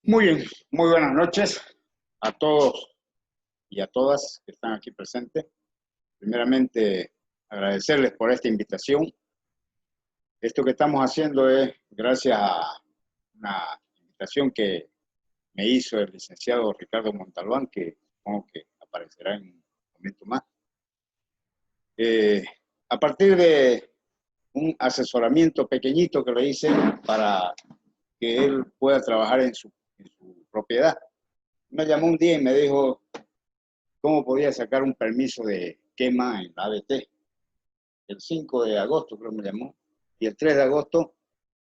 Muy bien, muy buenas noches a todos y a todas que están aquí presentes. Primeramente, agradecerles por esta invitación. Esto que estamos haciendo es gracias a una invitación que me hizo el licenciado Ricardo Montalbán, que supongo que aparecerá en un momento más. A partir de un asesoramiento pequeñito que le hice para que él pueda trabajar en su propiedad. Me llamó un día y me dijo cómo podía sacar un permiso de quema en la ABT. El 5 de agosto creo que me llamó, y el 3 de agosto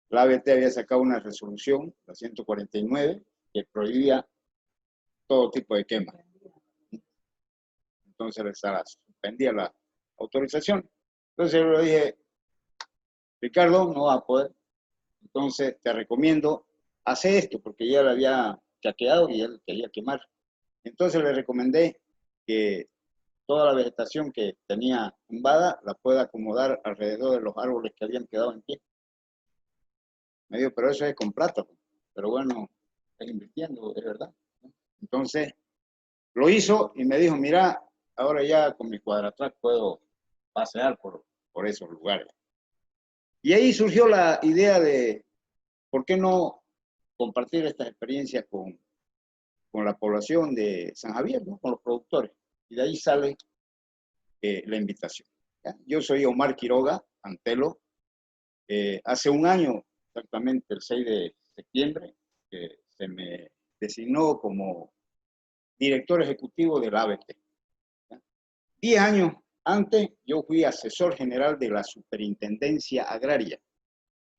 la ABT había sacado una resolución, la 149, que prohibía todo tipo de quema. Entonces se suspendía la autorización. Entonces yo le dije, Ricardo, no va a poder, entonces te recomiendo hacer esto, porque ya le había chaqueado y él quería quemar. Entonces le recomendé que toda la vegetación que tenía tumbada la pueda acomodar alrededor de los árboles que habían quedado en pie. Me dijo, pero eso es con plata. Pero bueno, es invirtiendo, es verdad. Entonces, lo hizo y me dijo, mira, ahora ya con mi cuadratrack puedo pasear por esos lugares. Y ahí surgió la idea de, ¿por qué no compartir estas experiencias con la población de San Javier, ¿no? Con los productores? Y de ahí sale la invitación. ¿Ya? Yo soy Omar Quiroga Antelo. Hace un año, exactamente el 6 de septiembre, se me designó como director ejecutivo del ABT. 10 años antes, yo fui asesor general de la Superintendencia Agraria.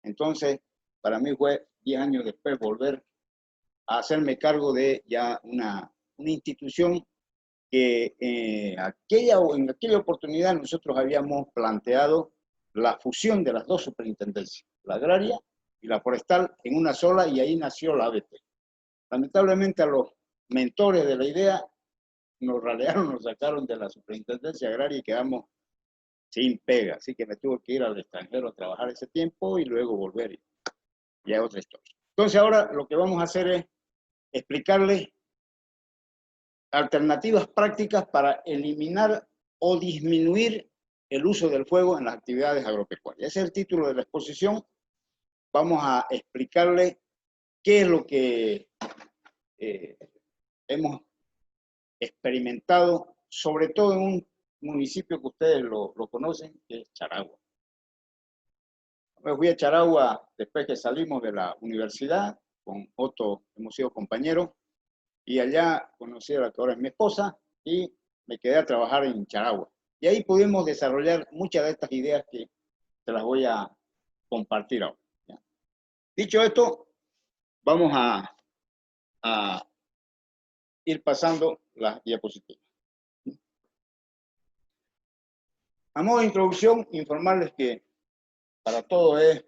Entonces, para mí fue 10 años después volver a hacerme cargo de ya una institución que en aquella oportunidad nosotros habíamos planteado la fusión de las dos superintendencias, la agraria y la forestal, en una sola, y ahí nació la ABT. Lamentablemente a los mentores de la idea nos ralearon, nos sacaron de la superintendencia agraria y quedamos sin pega, así que me tuve que ir al extranjero a trabajar ese tiempo y luego volver, y ya otra historia. Entonces ahora lo que vamos a hacer es explicarles alternativas prácticas para eliminar o disminuir el uso del fuego en las actividades agropecuarias. Ese es el título de la exposición. Vamos a explicarle qué es lo que hemos experimentado, sobre todo en un municipio que ustedes lo conocen, que es Charagua. Me fui a Charagua después que salimos de la universidad, con Otto hemos sido compañeros, y allá conocí a la que ahora es mi esposa y me quedé a trabajar en Charagua. Y ahí pudimos desarrollar muchas de estas ideas que te las voy a compartir ahora. ¿Ya? Dicho esto, vamos a ir pasando las diapositivas. A modo de introducción, informarles que para todos es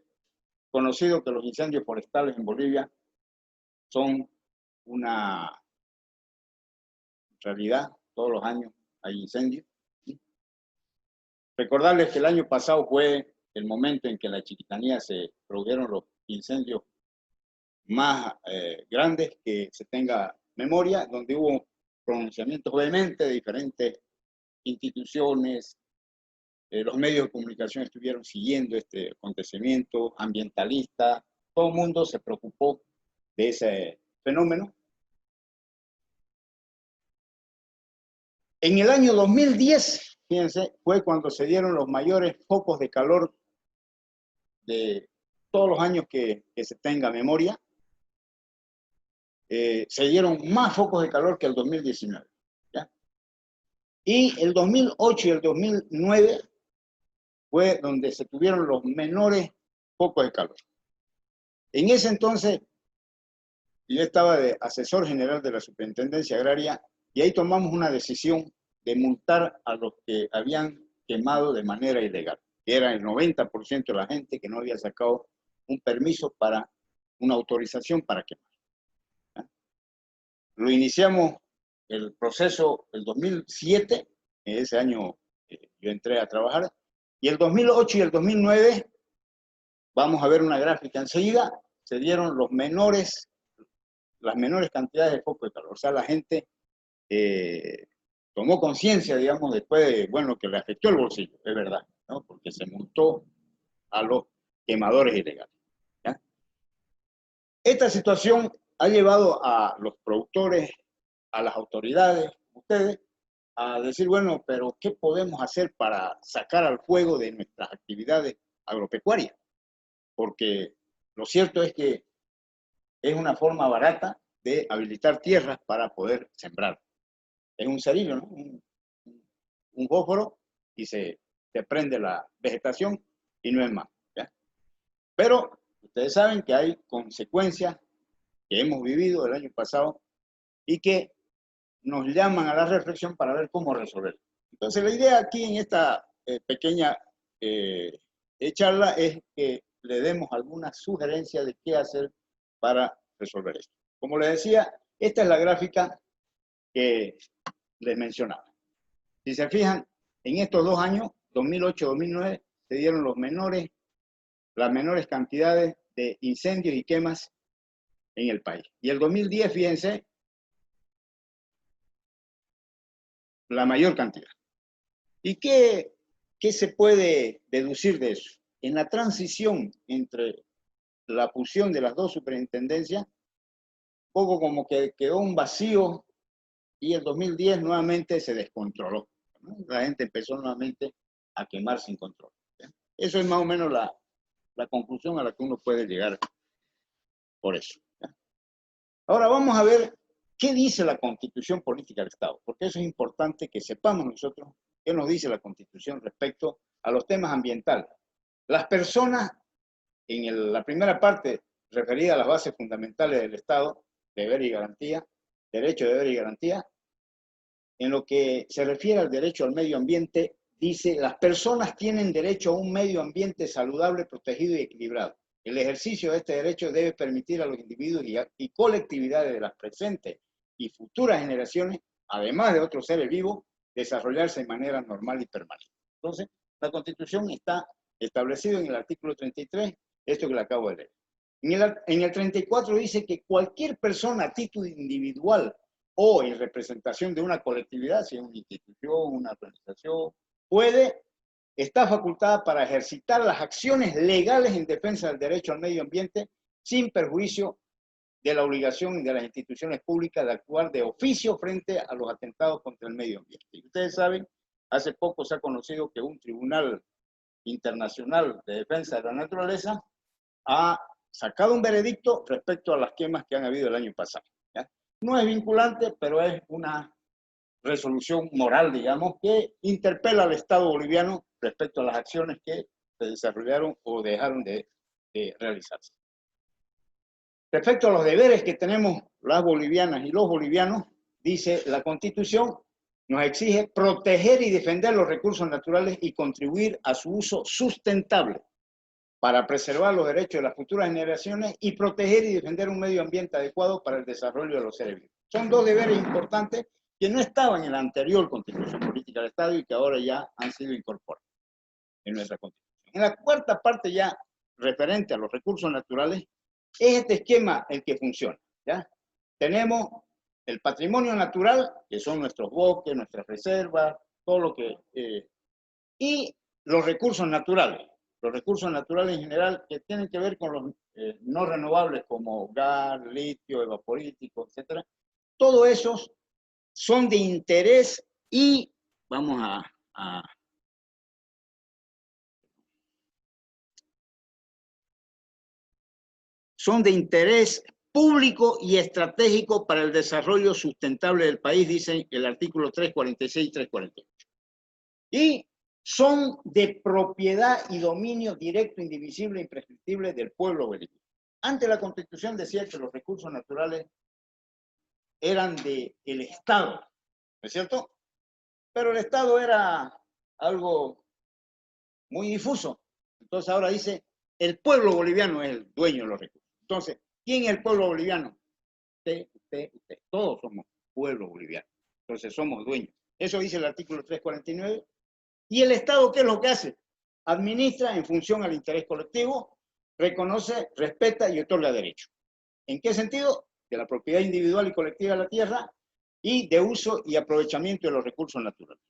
conocido que los incendios forestales en Bolivia son una realidad. Todos los años hay incendios. Recordarles que el año pasado fue el momento en que en la Chiquitanía se produjeron los incendios más grandes que se tenga memoria, donde hubo pronunciamientos vehementes de diferentes instituciones. Los medios de comunicación estuvieron siguiendo este acontecimiento, ambientalistas, todo el mundo se preocupó de ese fenómeno. En el año 2010, fíjense, fue cuando se dieron los mayores focos de calor de todos los años que se tenga memoria. Se dieron más focos de calor que el 2019. ¿Ya? Y el 2008 y el 2009 fue donde se tuvieron los menores focos de calor. En ese entonces, yo estaba de asesor general de la Superintendencia Agraria y ahí tomamos una decisión de multar a los que habían quemado de manera ilegal, que era el 90% de la gente que no había sacado un permiso para una autorización para quemar. ¿Ya? Lo iniciamos el proceso el 2007, en ese año yo entré a trabajar, y el 2008 y el 2009, vamos a ver una gráfica enseguida, se dieron los menores las menores cantidades de foco de calor. O sea, la gente tomó conciencia, digamos, después de, bueno, que le afectó el bolsillo, es verdad, ¿no? Porque se montó a los quemadores ilegales, ¿ya? Esta situación ha llevado a los productores, a las autoridades, ustedes, a decir, bueno, pero ¿qué podemos hacer para sacar al fuego de nuestras actividades agropecuarias? Porque lo cierto es que es una forma barata de habilitar tierras para poder sembrar. Es un cerillo, ¿no? Un fósforo y se prende la vegetación y no es más, ¿ya? Pero ustedes saben que hay consecuencias que hemos vivido el año pasado y que nos llaman a la reflexión para ver cómo resolver. Entonces la idea aquí en esta pequeña charla es que le demos algunas sugerencias de qué hacer para resolver esto. Como les decía, esta es la gráfica que les mencionaba. Si se fijan, en estos 2 años, 2008-2009, se dieron las menores cantidades de incendios y quemas en el país. Y el 2010, fíjense, la mayor cantidad. ¿Y qué se puede deducir de eso? En la transición entre la fusión de las dos superintendencias, poco como que quedó un vacío y el 2010 nuevamente se descontroló, ¿no? La gente empezó nuevamente a quemar sin control, ¿sí? Eso es más o menos la conclusión a la que uno puede llegar por eso, ¿sí? Ahora vamos a ver qué dice la Constitución Política del Estado, porque eso es importante que sepamos nosotros qué nos dice la Constitución respecto a los temas ambientales. Las personas, en la primera parte referida a las bases fundamentales del Estado, deber y garantía, derecho, deber y garantía, en lo que se refiere al derecho al medio ambiente, dice, las personas tienen derecho a un medio ambiente saludable, protegido y equilibrado. El ejercicio de este derecho debe permitir a los individuos y colectividades de las presentes y futuras generaciones, además de otros seres vivos, desarrollarse de manera normal y permanente. Entonces, la Constitución está establecido en el artículo 33, esto que le acabo de leer. En el 34 dice que cualquier persona a título individual o en representación de una colectividad, si es una institución, una organización, está facultada para ejercitar las acciones legales en defensa del derecho al medio ambiente sin perjuicio de la obligación de las instituciones públicas de actuar de oficio frente a los atentados contra el medio ambiente. Y ustedes saben, hace poco se ha conocido que un tribunal internacional de defensa de la naturaleza ha sacado un veredicto respecto a las quemas que han habido el año pasado, ¿ya? No es vinculante, pero es una resolución moral, digamos, que interpela al Estado boliviano respecto a las acciones que se desarrollaron o dejaron de realizarse. Respecto a los deberes que tenemos las bolivianas y los bolivianos, dice la Constitución, nos exige proteger y defender los recursos naturales y contribuir a su uso sustentable para preservar los derechos de las futuras generaciones y proteger y defender un medio ambiente adecuado para el desarrollo de los seres vivos. Son dos deberes importantes que no estaban en la anterior Constitución Política del Estado y que ahora ya han sido incorporados en nuestra Constitución. En la cuarta parte ya referente a los recursos naturales, es este esquema el que funciona, ¿ya? Tenemos el patrimonio natural, que son nuestros bosques, nuestras reservas, todo lo que... y los recursos naturales. Los recursos naturales en general que tienen que ver con los no renovables como gas, litio, evaporítico, etc. Todos esos son de interés y vamos son de interés público y estratégico para el desarrollo sustentable del país, dice el artículo 346 y 348. Y son de propiedad y dominio directo, indivisible e imprescriptible del pueblo boliviano. Antes la Constitución decía que los recursos naturales eran del Estado, ¿no es cierto? Pero el Estado era algo muy difuso. Entonces ahora dice, el pueblo boliviano es el dueño de los recursos. Entonces, ¿quién es el pueblo boliviano? Usted. Todos somos pueblo boliviano. Entonces somos dueños. Eso dice el artículo 349. ¿Y el Estado qué es lo que hace? Administra en función al interés colectivo, reconoce, respeta y otorga derechos. ¿En qué sentido? de la propiedad individual y colectiva de la tierra y de uso y aprovechamiento de los recursos naturales.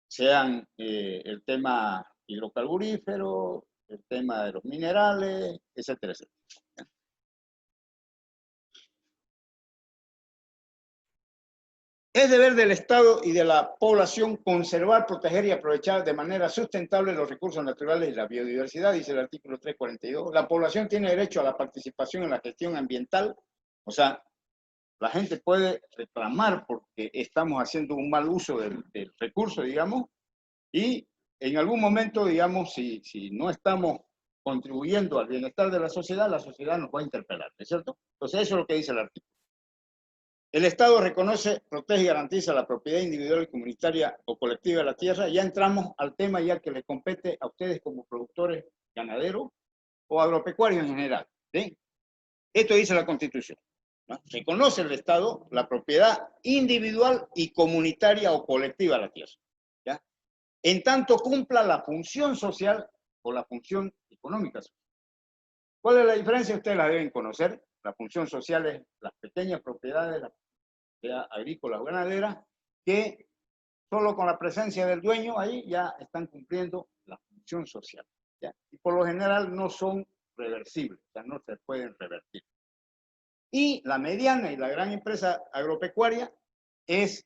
Sean el tema hidrocarburífero, el tema de los minerales, etcétera, etcétera. Es deber del Estado y de la población conservar, proteger y aprovechar de manera sustentable los recursos naturales y la biodiversidad, dice el artículo 342. La población tiene derecho a la participación en la gestión ambiental, o sea, la gente puede reclamar porque estamos haciendo un mal uso del recurso, digamos, y en algún momento, digamos, si no estamos contribuyendo al bienestar de la sociedad nos va a interpelar, ¿no es cierto? Entonces eso es lo que dice el artículo. El Estado reconoce, protege y garantiza la propiedad individual, comunitaria o colectiva de la tierra. Ya entramos al tema ya que le compete a ustedes como productores ganaderos o agropecuarios en general. ¿Sí? Esto dice la Constitución, ¿no? Reconoce el Estado la propiedad individual y comunitaria o colectiva de la tierra, ¿ya? En tanto cumpla la función social o la función económica. ¿Cuál es la diferencia? Ustedes la deben conocer. La función social es las pequeñas propiedades, las agrícolas o ganaderas, que solo con la presencia del dueño ahí ya están cumpliendo la función social, ¿ya? Y por lo general no son reversibles, o sea, no se pueden revertir. Y la mediana y la gran empresa agropecuaria es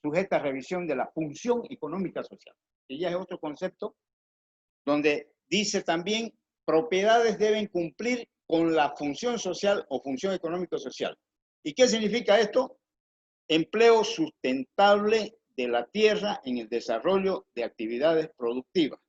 sujeta a revisión de la función económica social, que ya es otro concepto, donde dice también propiedades deben cumplir con la función social o función económico-social. ¿Y qué significa esto? Empleo sustentable de la tierra en el desarrollo de actividades productivas,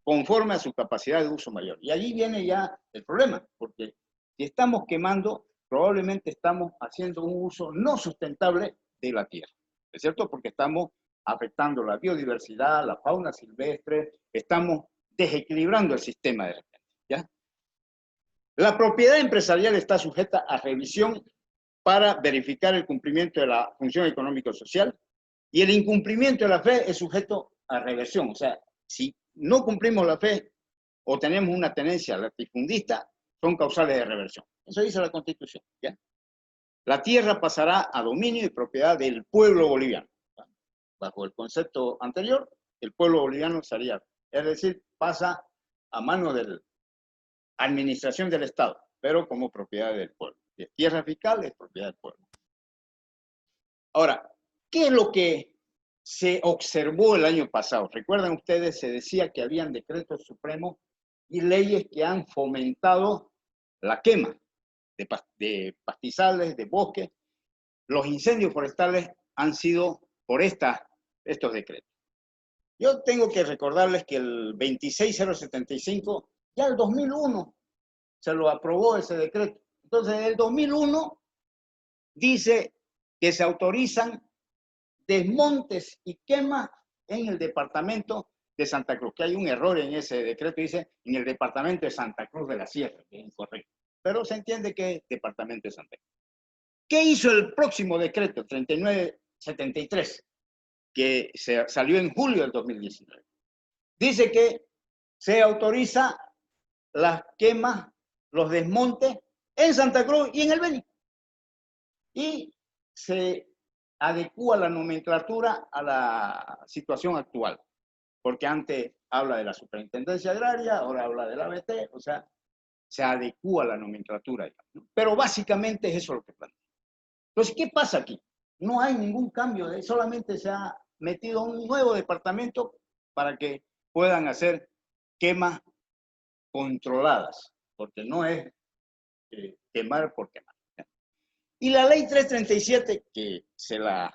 conforme a su capacidad de uso mayor. Y allí viene ya el problema, porque si estamos quemando, probablemente estamos haciendo un uso no sustentable de la tierra, ¿es cierto? Porque estamos afectando la biodiversidad, la fauna silvestre, estamos desequilibrando el sistema de repente, ¿ya? La propiedad empresarial está sujeta a revisión para verificar el cumplimiento de la función económico-social, y el incumplimiento de la fe es sujeto a reversión. O sea, si no cumplimos la fe o tenemos una tenencia latifundista, son causales de reversión. Eso dice la Constitución, ¿ya? La tierra pasará a dominio y propiedad del pueblo boliviano. Bajo el concepto anterior, el pueblo boliviano sería, es decir, pasa a mano de la administración del Estado, pero como propiedad del pueblo. Tierra fiscal es propiedad del pueblo. Ahora, ¿qué es lo que se observó el año pasado? Recuerdan ustedes, se decía que habían decretos supremos y leyes que han fomentado la quema de pastizales, de bosques. Los incendios forestales han sido por estos decretos. Yo tengo que recordarles que el 26075, ya el 2001, se lo aprobó ese decreto. Entonces, en el 2001 dice que se autorizan desmontes y quemas en el departamento de Santa Cruz, que hay un error en ese decreto, dice en el departamento de Santa Cruz de la Sierra, que es incorrecto, pero se entiende que es departamento de Santa Cruz. ¿Qué hizo el próximo decreto, 3973, que salió en julio del 2019? Dice que se autoriza las quemas, los desmontes en Santa Cruz y en el Beni. Y se adecúa la nomenclatura a la situación actual, porque antes habla de la superintendencia agraria, ahora habla de la ABT, o sea, se adecúa la nomenclatura, ¿no? Pero básicamente es eso lo que plantea. Entonces, ¿qué pasa aquí? No hay ningún cambio, solamente se ha metido un nuevo departamento para que puedan hacer quemas controladas, porque no es quemar por quemar. Y la ley 337, que se la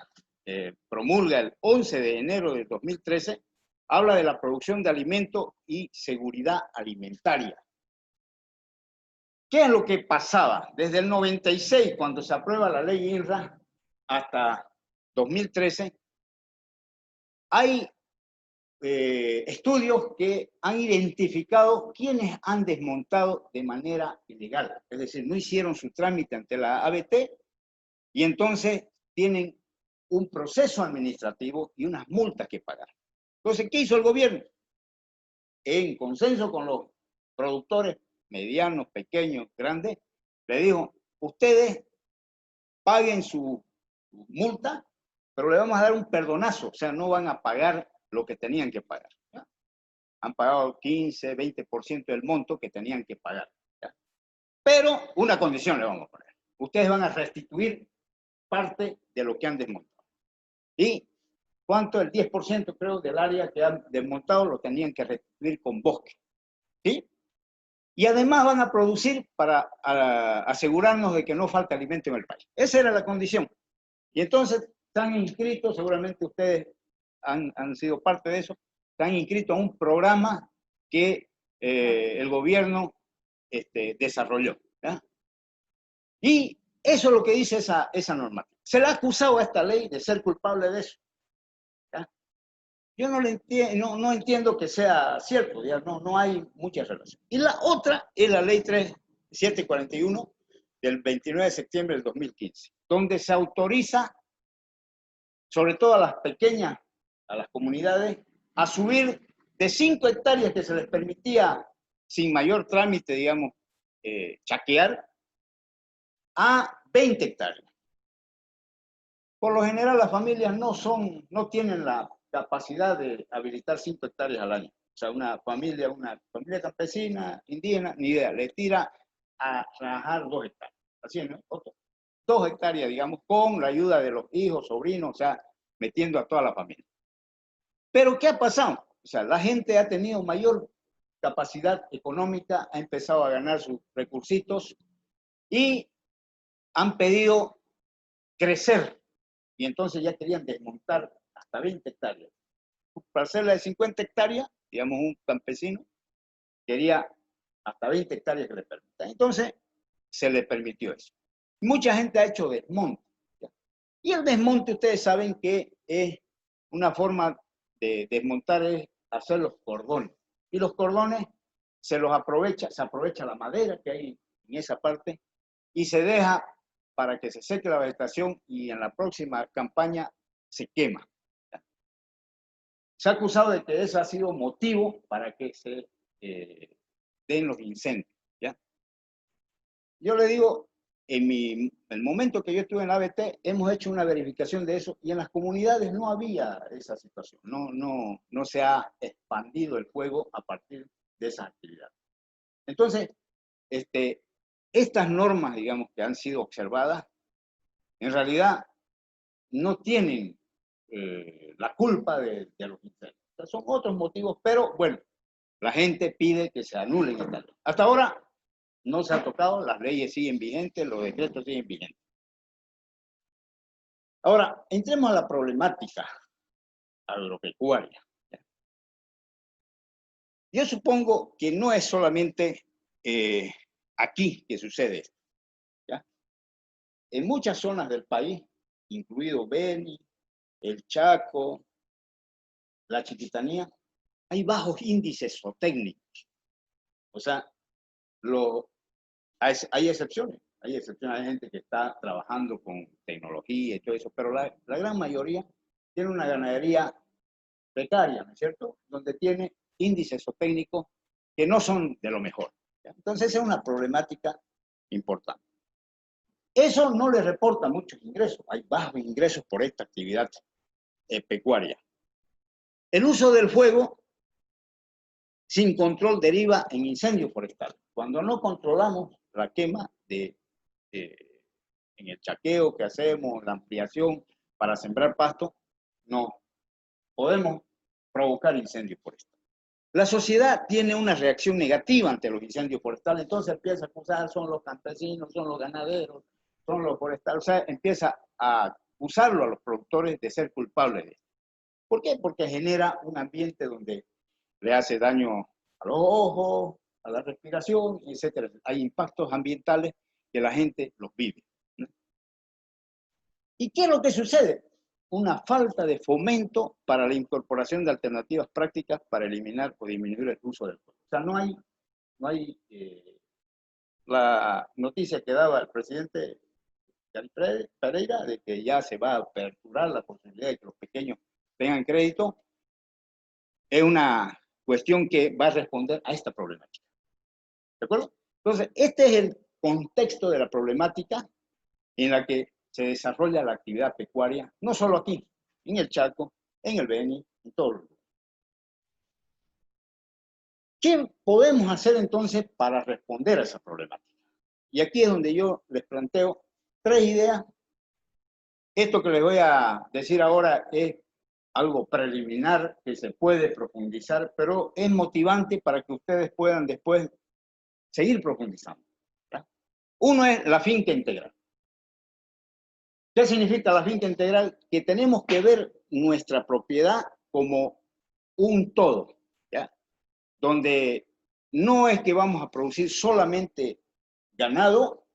promulga el 11 de enero de 2013, habla de la producción de alimentos y seguridad alimentaria. ¿Qué es lo que pasaba? Desde el 96, cuando se aprueba la ley INRA, hasta 2013, hay estudios que han identificado quienes han desmontado de manera ilegal. Es decir, no hicieron su trámite ante la ABT y entonces tienen un proceso administrativo y unas multas que pagar. Entonces, ¿qué hizo el gobierno? En consenso con los productores medianos, pequeños, grandes, Le dijo, ustedes paguen su multa, pero le vamos a dar un perdonazo, o sea, no van a pagar lo que tenían que pagar. ¿Ya? Han pagado 15, 20% del monto que tenían que pagar. ¿Ya? Pero una condición le vamos a poner. Ustedes van a restituir parte de lo que han desmontado. ¿Y cuánto? El 10% creo del área que han desmontado lo tenían que restituir con bosque. ¿Sí? Y además van a producir para asegurarnos de que no falta alimento en el país. Esa era la condición. Y entonces están inscritos, seguramente ustedes han sido parte de eso, están inscritos a un programa que el gobierno desarrolló. ¿Ya? Y eso es lo que dice esa normativa. Se le ha acusado a esta ley de ser culpable de eso. ¿Ya? Yo no entiendo que sea cierto, ya no hay mucha relación. Y la otra es la ley 3741 del 29 de septiembre del 2015, donde se autoriza, sobre todo a las pequeñas, a las comunidades, a subir de 5 hectáreas que se les permitía sin mayor trámite, digamos, chaquear, a 20 hectáreas. Por lo general las familias no tienen la capacidad de habilitar 5 hectáreas al año. O sea, una familia campesina, indígena, ni idea, le tira a trabajar 2 hectáreas. Así es, ¿no? 2 hectáreas, digamos, con la ayuda de los hijos, sobrinos, o sea, metiendo a toda la familia. Pero ¿qué ha pasado? O sea, la gente ha tenido mayor capacidad económica, ha empezado a ganar sus recursitos y han pedido crecer. Y entonces ya querían desmontar hasta 20 hectáreas. Parcela de 50 hectáreas, digamos un campesino, quería hasta 20 hectáreas que le permitan. Entonces se le permitió eso. Mucha gente ha hecho desmonte. ¿Ya? Y el desmonte, ustedes saben que es una forma de desmontar, es hacer los cordones. Y los cordones se aprovecha la madera que hay en esa parte y se deja para que se seque la vegetación y en la próxima campaña se quema. Se ha acusado de que eso ha sido motivo para que se den los incendios. ¿Ya? Yo le digo, en el momento que yo estuve en la ABT, hemos hecho una verificación de eso y en las comunidades no había esa situación. No se ha expandido el fuego a partir de esa actividad. Entonces, estas normas, digamos, que han sido observadas, en realidad no tienen la culpa de los incendios. O sea, son otros motivos, pero bueno, la gente pide que se anulen esta ley. Hasta ahora no se ha tocado, las leyes siguen vigentes, los decretos siguen vigentes. Ahora, entremos a la problemática agropecuaria. Yo supongo que no es solamente aquí que sucede esto. ¿Ya? En muchas zonas del país, incluido Beni, el Chaco, la Chiquitanía, hay bajos índices zootécnicos. O sea, hay excepciones. Hay excepciones, hay gente que está trabajando con tecnología y todo eso, pero la gran mayoría tiene una ganadería precaria, ¿no es cierto? Donde tiene índices zootécnicos que no son de lo mejor. ¿Ya? Entonces, esa es una problemática importante. Eso no le reporta muchos ingresos. Hay bajos ingresos por esta actividad pecuaria. El uso del fuego sin control deriva en incendio forestal. Cuando no controlamos la quema en el chaqueo que hacemos, la ampliación para sembrar pasto, no podemos provocar incendios forestales. La sociedad tiene una reacción negativa ante los incendios forestales, entonces empieza a acusar, son los campesinos, son los ganaderos, son los forestales, o sea, empieza a acusarlo a los productores de ser culpables de esto. ¿Por qué? Porque genera un ambiente donde le hace daño a los ojos, a la respiración, etc. Hay impactos ambientales que la gente los vive. ¿No? ¿Y qué es lo que sucede? Una falta de fomento para la incorporación de alternativas prácticas para eliminar o disminuir el uso del fuego. O sea, no hay la noticia que daba el presidente Pereira de que ya se va a aperturar la posibilidad de que los pequeños tengan crédito, es una cuestión que va a responder a esta problemática. ¿De acuerdo? Entonces, este es contexto de la problemática en la que se desarrolla la actividad pecuaria, no solo aquí, en el Chaco, en el Beni, en todo el mundo. ¿Qué podemos hacer entonces para responder a esa problemática? Y aquí es donde yo les planteo 3 ideas. Esto que les voy a decir ahora es algo preliminar que se puede profundizar, pero es motivante para que ustedes puedan después seguir profundizando. ¿Ya? Uno es la finca integral. ¿Qué significa la finca integral? Que tenemos que ver nuestra propiedad como un todo, ¿ya? Donde no es que vamos a producir solamente ganado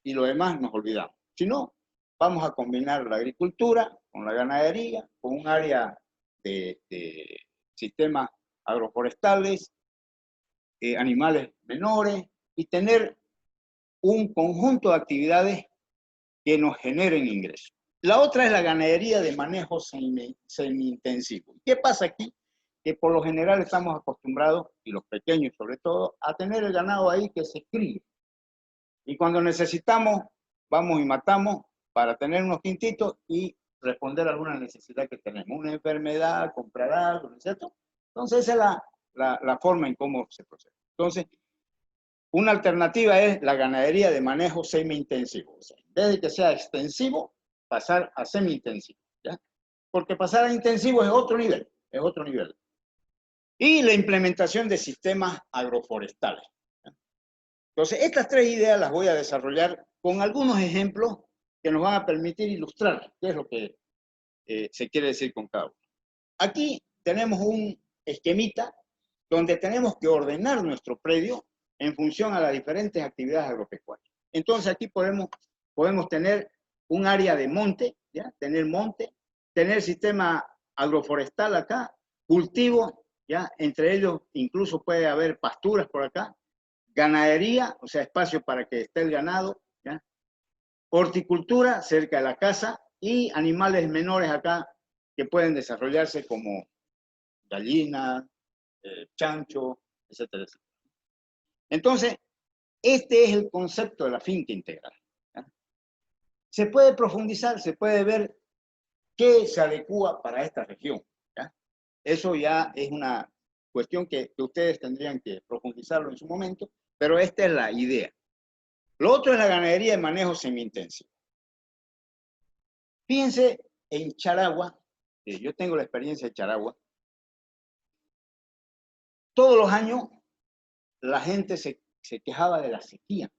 y lo demás nos olvidamos, sino vamos a combinar la agricultura con la ganadería, con un área de sistemas agroforestales, animales menores, y tener un conjunto de actividades que nos generen ingresos. La otra es la ganadería de manejo semi-intensivo. ¿Qué pasa aquí? Que por lo general estamos acostumbrados, y los pequeños sobre todo, a tener el ganado ahí que se críe. Y cuando necesitamos, vamos y matamos para tener unos quintitos y responder a alguna necesidad que tenemos. Una enfermedad, comprar algo, ¿cierto? Entonces esa es la forma en cómo se procede. Entonces, una alternativa es la ganadería de manejo semi-intensivo. O sea, en vez de que sea extensivo, pasar a semi-intensivo, ¿ya? Porque pasar a intensivo es otro nivel, es otro nivel. Y la implementación de sistemas agroforestales. ¿Ya? Entonces, estas 3 ideas las voy a desarrollar con algunos ejemplos que nos van a permitir ilustrar qué es lo que se quiere decir con cada uno. Aquí tenemos un esquemita donde tenemos que ordenar nuestro predio en función a las diferentes actividades agropecuarias. Entonces aquí podemos tener un área de monte, ¿ya? Tener monte, tener sistema agroforestal acá, cultivo, ¿ya? Entre ellos incluso puede haber pasturas por acá, ganadería, o sea, espacio para que esté el ganado, ¿ya? Horticultura cerca de la casa y animales menores acá que pueden desarrollarse como gallinas, chancho, etcétera, etcétera. Entonces, este es el concepto de la finca integral. ¿Ya? Se puede profundizar, se puede ver qué se adecua para esta región. ¿Ya? Eso ya es una cuestión que ustedes tendrían que profundizarlo en su momento, pero esta es la idea. Lo otro es la ganadería de manejo semi-intensivo. Fíjense en Charagua, yo tengo la experiencia de Charagua, todos los años la gente se quejaba de la sequía,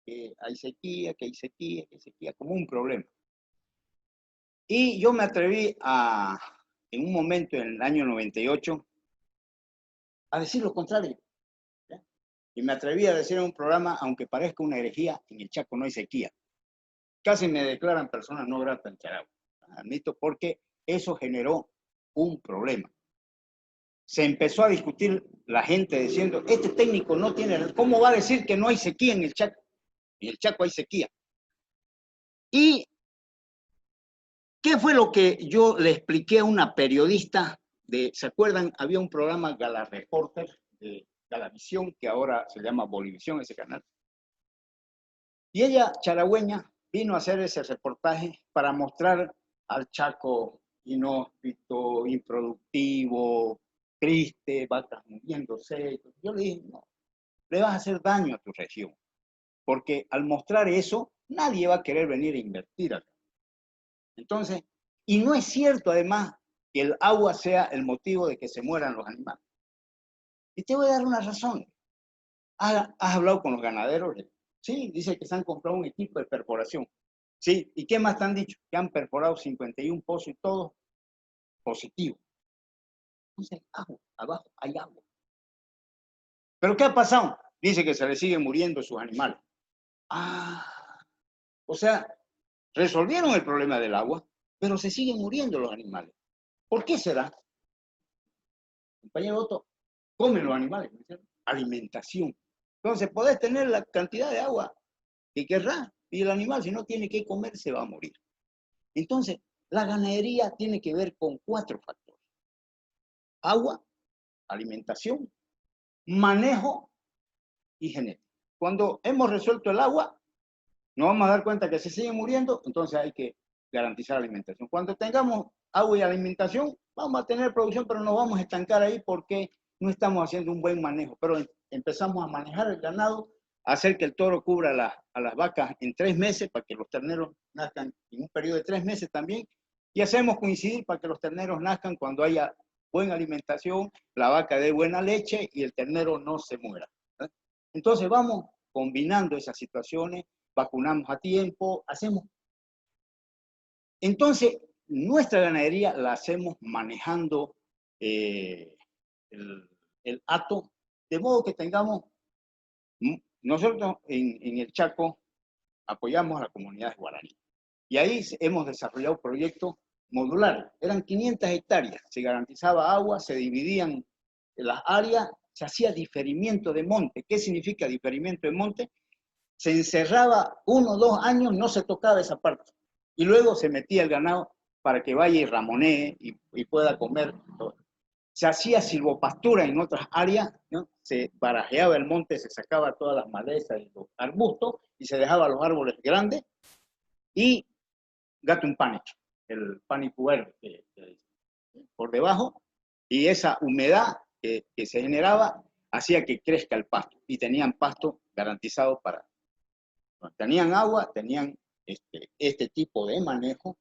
que hay sequía, que hay sequía, que hay sequía, como un problema. Y yo me atreví en un momento en el año 98, a decir lo contrario. ¿Ya? Y me atreví a decir en un programa, aunque parezca una herejía, en el Chaco no hay sequía. Casi me declaran persona no grata en Charagua. Admito, porque eso generó un problema. Se empezó a discutir la gente diciendo, este técnico no tiene, ¿cómo va a decir que no hay sequía en el Chaco? En el Chaco hay sequía. ¿Y qué fue lo que yo le expliqué a una periodista ¿se acuerdan? Había un programa Gala Reporter de Galavisión, que ahora se llama Bolivisión, ese canal. Y ella, charagüeña, vino a hacer ese reportaje para mostrar al Chaco inhóspito, improductivo, triste, vacas muriéndose. Yo le dije, no, le vas a hacer daño a tu región, porque al mostrar eso, nadie va a querer venir a invertir acá. Entonces, y no es cierto además que el agua sea el motivo de que se mueran los animales. Y te voy a dar una razón. ¿Has hablado con los ganaderos? Sí, dice que se han comprado un equipo de perforación. Sí, ¿y qué más te han dicho? Que han perforado 51 pozos y todo positivo. Entonces, agua, abajo hay agua. ¿Pero qué ha pasado? Dice que se le siguen muriendo sus animales. O sea, resolvieron el problema del agua, pero se siguen muriendo los animales. ¿Por qué será? Compañero Otto, comen los animales, ¿no? Alimentación. Entonces, podés tener la cantidad de agua que querrá, y el animal, si no tiene que comer, se va a morir. Entonces, la ganadería tiene que ver con 4 factores. Agua, alimentación, manejo y genética. Cuando hemos resuelto el agua, nos vamos a dar cuenta que se siguen muriendo, entonces hay que garantizar alimentación. Cuando tengamos agua y alimentación, vamos a tener producción, pero nos vamos a estancar ahí porque no estamos haciendo un buen manejo. Pero empezamos a manejar el ganado, a hacer que el toro cubra a las vacas en 3 meses para que los terneros nazcan en un periodo de 3 meses también. Y hacemos coincidir para que los terneros nazcan cuando haya buena alimentación, la vaca dé buena leche y el ternero no se muera. Entonces vamos combinando esas situaciones, vacunamos a tiempo, hacemos. Entonces, nuestra ganadería la hacemos manejando el hato, de modo que tengamos, nosotros en el Chaco apoyamos a las comunidades guaraní. Y ahí hemos desarrollado proyectos modulares. Eran 500 hectáreas, se garantizaba agua, se dividían las áreas, se hacía diferimiento de monte. ¿Qué significa diferimiento de monte? Se encerraba 1 o 2 años, no se tocaba esa parte. Y luego se metía el ganado para que vaya y ramonee y pueda comer todo. Se hacía silvopastura en otras áreas, ¿no? Se barajeaba el monte, se sacaba todas las malezas y los arbustos y se dejaba los árboles grandes y gatum panic, el pánico verde por debajo, y esa humedad que se generaba hacía que crezca el pasto y tenían pasto garantizado para. Tenían agua, tenían este tipo de manejo.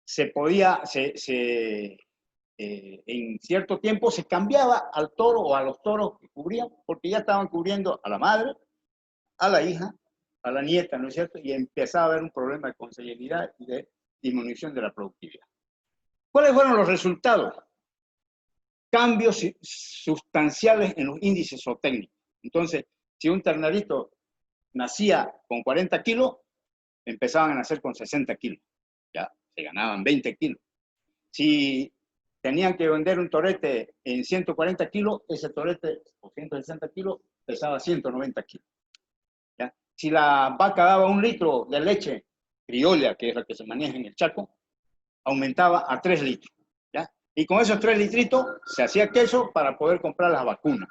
Se podía, en cierto tiempo se cambiaba al toro o a los toros que cubrían, porque ya estaban cubriendo a la madre, a la hija, a la nieta, ¿no es cierto? Y empezaba a haber un problema de consanguinidad y de disminución de la productividad. ¿Cuáles fueron los resultados? Cambios sustanciales en los índices zootécnicos. Entonces, si un ternerito nacía con 40 kilos, empezaban a nacer con 60 kilos. Ya, se ganaban 20 kilos. Si tenían que vender un torete en 140 kilos, ese torete, o 160 kilos, pesaba 190 kilos. ¿Ya? Si la vaca daba 1 litro de leche criolla, que es la que se maneja en el Chaco, aumentaba a 3 litros. ¿Ya? Y con esos 3 litritos se hacía queso para poder comprar las vacunas.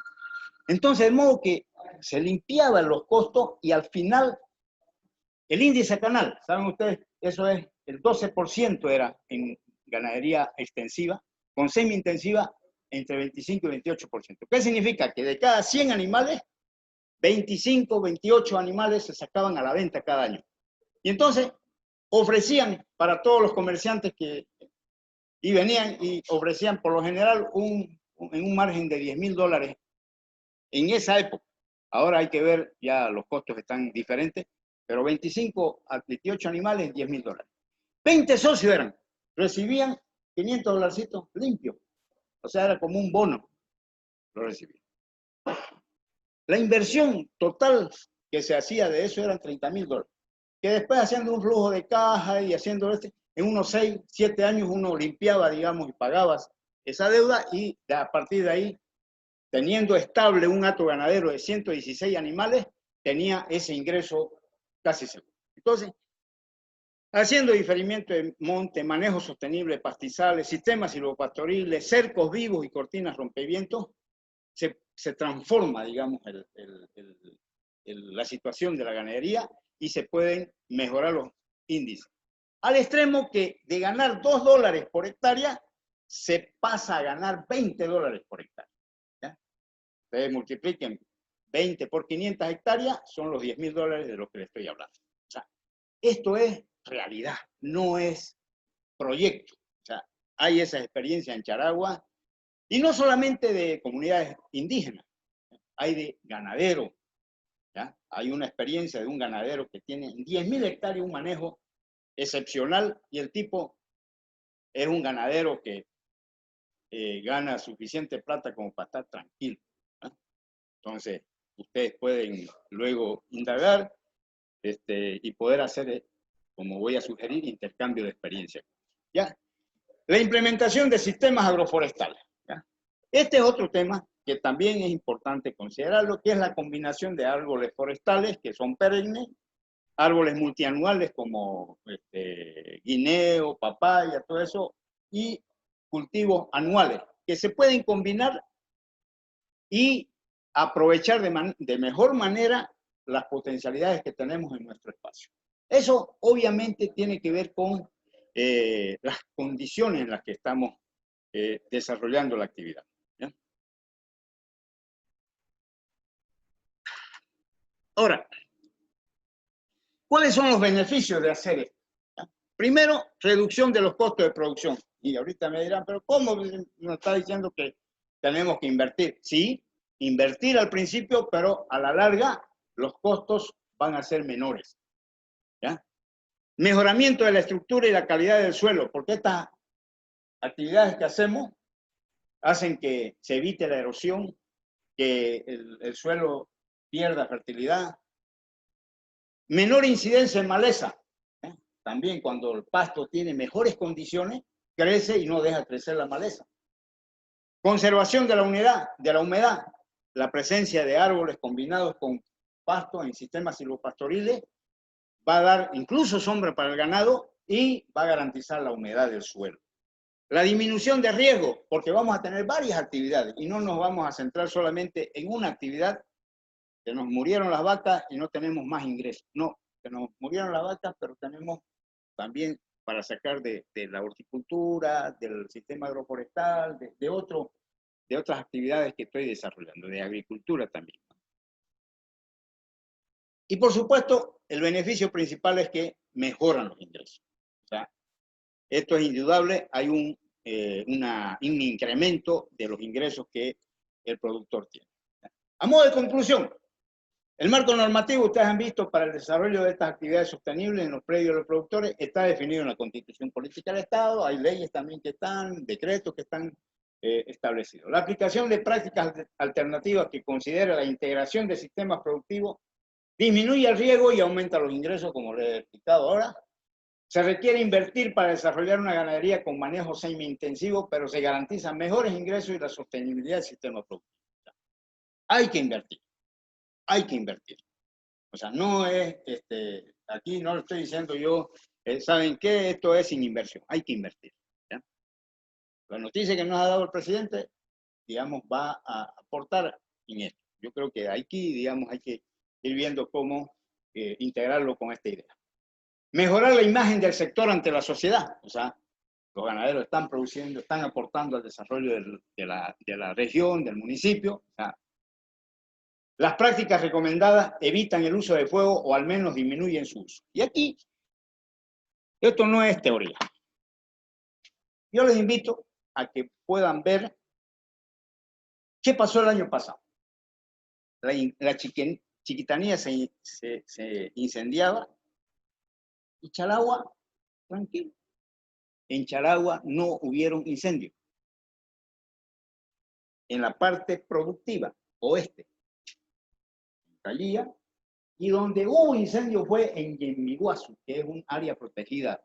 Entonces, de modo que se limpiaban los costos y al final el índice canal, ¿saben ustedes? Eso es el 12% era en ganadería extensiva, con semi-intensiva entre 25 y 28%. ¿Qué significa? Que de cada 100 animales, 25, 28 animales se sacaban a la venta cada año. Y entonces ofrecían para todos los comerciantes que y venían y ofrecían por lo general en un margen de $10,000 en esa época. Ahora hay que ver, ya los costos están diferentes, pero 25 a 28 animales, $10,000. 20 socios eran, recibían $500 limpios. O sea, era como un bono, lo recibían. La inversión total que se hacía de eso eran $30,000. Que después haciendo un flujo de caja y haciendo en unos 6, 7 años uno limpiaba, digamos, y pagaba esa deuda y a partir de ahí, teniendo estable un hato ganadero de 116 animales, tenía ese ingreso casi seguro. Entonces, haciendo diferimiento de monte, manejo sostenible de pastizales, sistemas silvopastoriles, cercos vivos y cortinas rompevientos, se transforma, digamos, la situación de la ganadería y se pueden mejorar los índices. Al extremo que de ganar $2 por hectárea, se pasa a ganar $20 por hectárea. ¿Ya? Ustedes multipliquen 20 por 500 hectáreas, son los $10,000 de los que les estoy hablando. O sea, esto es realidad, no es proyecto. O sea, hay esa experiencia en Charagua, y no solamente de comunidades indígenas, hay de ganaderos. ¿Ya? Hay una experiencia de un ganadero que tiene 10,000 hectáreas, un manejo excepcional, y el tipo es un ganadero que gana suficiente plata como para estar tranquilo. ¿No? Entonces, ustedes pueden luego indagar y poder hacer, como voy a sugerir, intercambio de experiencia. ¿Ya? La implementación de sistemas agroforestales. ¿Ya? Este es otro tema que también es importante considerar, lo que es la combinación de árboles forestales que son perennes, árboles multianuales como guineo, papaya, todo eso, y cultivos anuales que se pueden combinar y aprovechar de mejor manera las potencialidades que tenemos en nuestro espacio. Eso obviamente tiene que ver con las condiciones en las que estamos desarrollando la actividad. ¿Ya? Ahora, ¿cuáles son los beneficios de hacer esto? ¿Ya? Primero, reducción de los costos de producción. Y ahorita me dirán, pero ¿cómo nos está diciendo que tenemos que invertir? Sí, invertir al principio, pero a la larga los costos van a ser menores. ¿Ya? Mejoramiento de la estructura y la calidad del suelo, porque estas actividades que hacemos hacen que se evite la erosión, que el suelo pierda fertilidad. Menor incidencia en maleza. También cuando el pasto tiene mejores condiciones, crece y no deja crecer la maleza. Conservación de la humedad. La presencia de árboles combinados con pasto en sistemas silvopastoriles va a dar incluso sombra para el ganado y va a garantizar la humedad del suelo. La disminución de riesgo, porque vamos a tener varias actividades y no nos vamos a centrar solamente en una actividad, que nos murieron las vacas y no tenemos más ingresos. No, que nos murieron las vacas, pero tenemos también para sacar de la horticultura, del sistema agroforestal, de otras actividades que estoy desarrollando, de agricultura también. Y por supuesto, el beneficio principal es que mejoran los ingresos. O sea, esto es indudable, hay un incremento de los ingresos que el productor tiene. A modo de conclusión, el marco normativo, ustedes han visto, para el desarrollo de estas actividades sostenibles en los predios de los productores, está definido en la Constitución Política del Estado, hay leyes también que están, decretos que están establecidos. La aplicación de prácticas alternativas que considera la integración de sistemas productivos disminuye el riesgo y aumenta los ingresos, como les he explicado ahora. Se requiere invertir para desarrollar una ganadería con manejo semi-intensivo, pero se garantizan mejores ingresos y la sostenibilidad del sistema productivo. Hay que invertir, hay que invertir. O sea, no es, aquí no lo estoy diciendo yo, ¿saben qué? Esto es sin inversión, hay que invertir. ¿Ya? La noticia que nos ha dado el presidente, digamos, va a aportar en esto. Yo creo que aquí, digamos, hay que ir viendo cómo integrarlo con esta idea. Mejorar la imagen del sector ante la sociedad. O sea, los ganaderos están produciendo, están aportando al desarrollo de la región, del municipio. O sea, las prácticas recomendadas evitan el uso de fuego o al menos disminuyen su uso. Y aquí, esto no es teoría. Yo les invito a que puedan ver qué pasó el año pasado. La Chiquitanía se incendiaba y Charagua, tranquilo. En Charagua no hubieron incendios. En la parte productiva, oeste, en Calía, y donde hubo incendio fue en Yemiguazu, que es un área protegida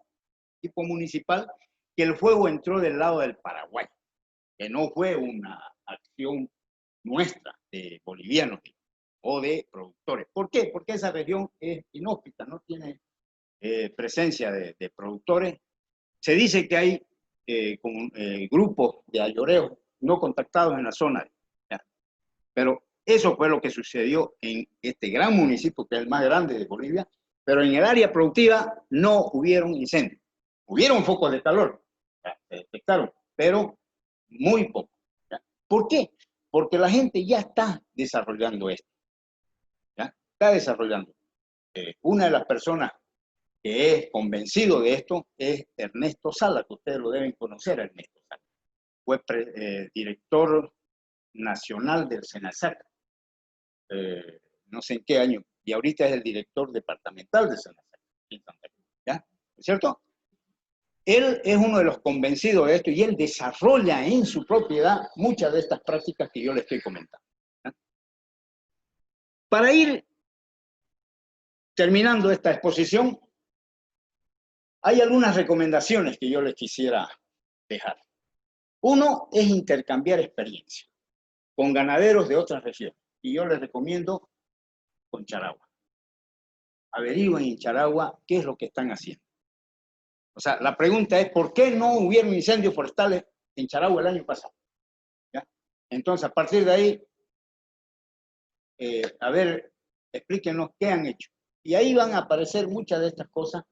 tipo municipal, que el fuego entró del lado del Paraguay, que no fue una acción nuestra, de bolivianos o de productores. ¿Por qué? Porque esa región es inhóspita, no tiene presencia de productores. Se dice que hay grupos de ayoreos no contactados en la zona, ¿ya? Pero eso fue lo que sucedió en este gran municipio, que es el más grande de Bolivia, pero en el área productiva no hubieron incendios. Hubieron focos de calor, ¿ya? Se detectaron, pero muy poco. ¿Ya? ¿Por qué? Porque la gente ya está desarrollando esto. ¿Ya? Está desarrollando. Una de las personas que es convencido de esto es Ernesto Sala, que ustedes lo deben conocer, Ernesto Sala. Fue director nacional del SENASAC, no sé en qué año, y ahorita es el director departamental del SENASAC, ¿ya? ¿Es cierto? Él es uno de los convencidos de esto y él desarrolla en su propiedad muchas de estas prácticas que yo le estoy comentando. ¿Ya? Para ir terminando esta exposición, hay algunas recomendaciones que yo les quisiera dejar. Uno es intercambiar experiencia con ganaderos de otras regiones. Y yo les recomiendo con Charagua. Averigüen en Charagua qué es lo que están haciendo. O sea, la pregunta es, ¿por qué no hubieron incendios forestales en Charagua el año pasado? ¿Ya? Entonces, a partir de ahí, a ver, explíquenos qué han hecho. Y ahí van a aparecer muchas de estas cosas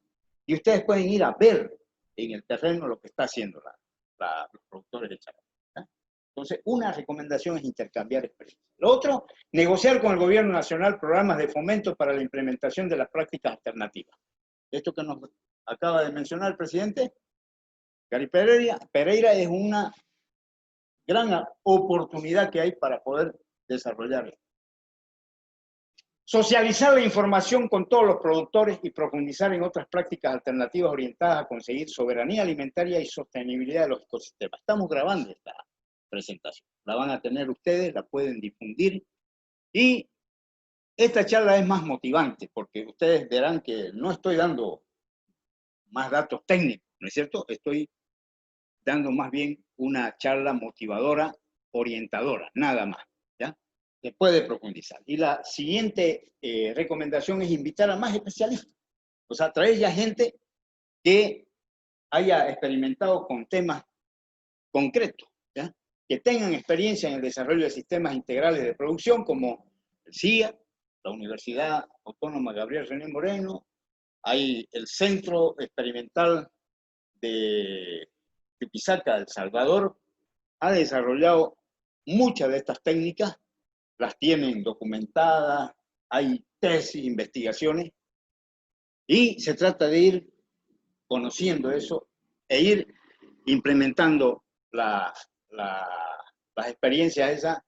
y ustedes pueden ir a ver en el terreno lo que está haciendo los productores de chatarra. Entonces, una recomendación es intercambiar experiencias. Lo otro, negociar con el gobierno nacional programas de fomento para la implementación de las prácticas alternativas. Esto que nos acaba de mencionar el presidente, Gary Pereira es una gran oportunidad que hay para poder desarrollar esto. Socializar la información con todos los productores y profundizar en otras prácticas alternativas orientadas a conseguir soberanía alimentaria y sostenibilidad de los ecosistemas. Estamos grabando esta presentación. La van a tener ustedes, la pueden difundir. Y esta charla es más motivante porque ustedes verán que no estoy dando más datos técnicos, ¿no es cierto? Estoy dando más bien una charla motivadora, orientadora, nada más, ¿ya? Se puede profundizar. Y la siguiente recomendación es invitar a más especialistas. O sea, traer ya gente que haya experimentado con temas concretos, ¿ya? Que tengan experiencia en el desarrollo de sistemas integrales de producción como el CIA, la Universidad Autónoma Gabriel René Moreno, hay el Centro Experimental de Chuquisaca, El Salvador, ha desarrollado muchas de estas técnicas, las tienen documentadas, hay tesis, investigaciones, y se trata de ir conociendo eso e ir implementando las experiencias esas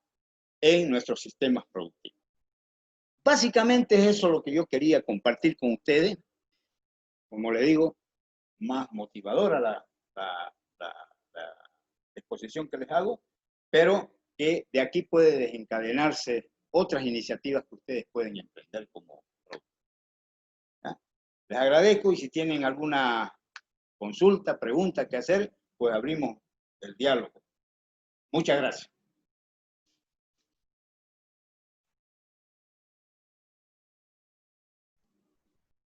en nuestros sistemas productivos. Básicamente es eso lo que yo quería compartir con ustedes. Como le digo, más motivadora la exposición que les hago, pero que de aquí puede desencadenarse otras iniciativas que ustedes pueden emprender como productores. Les agradezco y si tienen alguna consulta, pregunta que hacer, pues abrimos el diálogo. Muchas gracias.